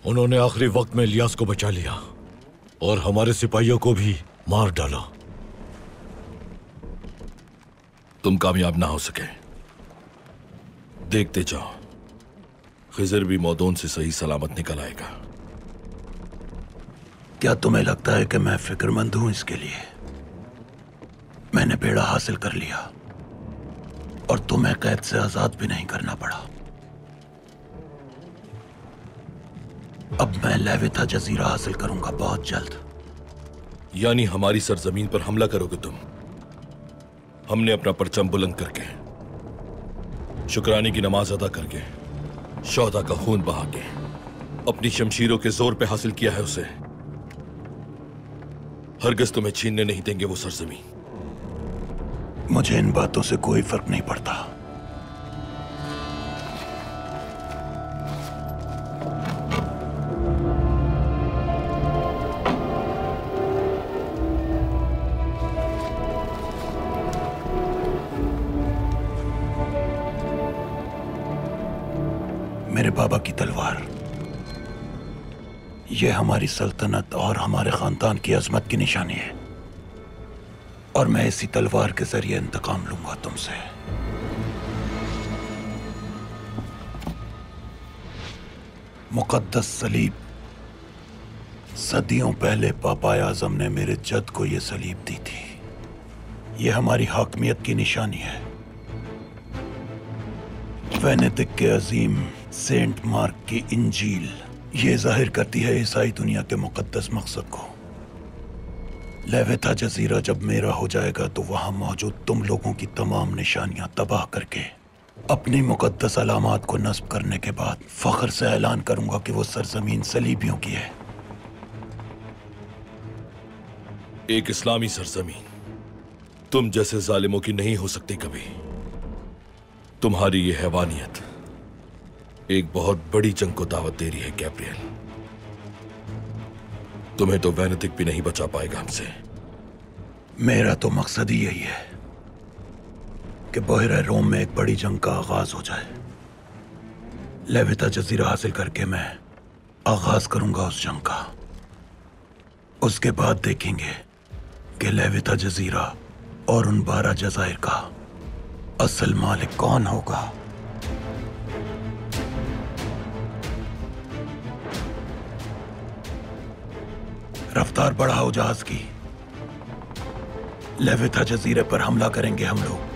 उन्होंने आखिरी वक्त में इलियास को बचा लिया और हमारे सिपाहियों को भी मार डाला। तुम कामयाब ना हो सके। देखते जाओ, खिजर भी मौदून से सही सलामत निकल आएगा। क्या तुम्हें लगता है कि मैं फिक्रमंद हूं इसके लिए? मैंने बेड़ा हासिल कर लिया और तुम्हें कैद से आजाद भी नहीं करना पड़ा। अब मैं लेविथा जजीरा हासिल करूंगा बहुत जल्द। यानी हमारी सरजमीन पर हमला करोगे तुम? हमने अपना परचम बुलंद करके, शुक्रानी की नमाज अदा करके, शौहदा का खून बहा के, अपनी शमशीरों के जोर पे हासिल किया है उसे। हरगिज़ तुम्हें छीनने नहीं देंगे वो सरजमीन। मुझे इन बातों से कोई फर्क नहीं पड़ता। मेरे बाबा की तलवार, यह हमारी सल्तनत और हमारे खानदान की अजमत की निशानी है और मैं इसी तलवार के जरिए इंतकाम लूंगा तुमसे। मुकद्दस सलीब। सदियों पहले पापा आजम ने मेरे जद को यह सलीब दी थी। यह हमारी हाकमियत की निशानी है। वेनेतिक के अजीम सेंट मार्क की इंजील ये जाहिर करती है ईसाई दुनिया के मुकद्दस मकसद को। लेविथा जजीरा जब मेरा हो जाएगा तो वहां मौजूद तुम लोगों की तमाम निशानियां तबाह करके अपनी मुकद्दस अलामात को नस्ब करने के बाद फख्र से ऐलान करूंगा कि वो सरजमीन सलीबियों की है। एक इस्लामी सरजमीन तुम जैसे जालिमों की नहीं हो सकती कभी। तुम्हारी ये हैवानियत एक बहुत बड़ी जंग को दावत दे रही है गैब्रियल। तुम्हें तो वेनेतिक भी नहीं बचा पाएगा हमसे। मेरा तो मकसद ही यही है कि बहरे रोम में एक बड़ी जंग का आगाज हो जाए। लेविथा जजीरा हासिल करके मैं आगाज करूंगा उस जंग का। उसके बाद देखेंगे कि लेविथा जजीरा और उन 12 जज़ाइर का असल मालिक कौन होगा। रफ्तार बढ़ाओ जहाज की। लेविथा जजीरे पर हमला करेंगे हम लोग।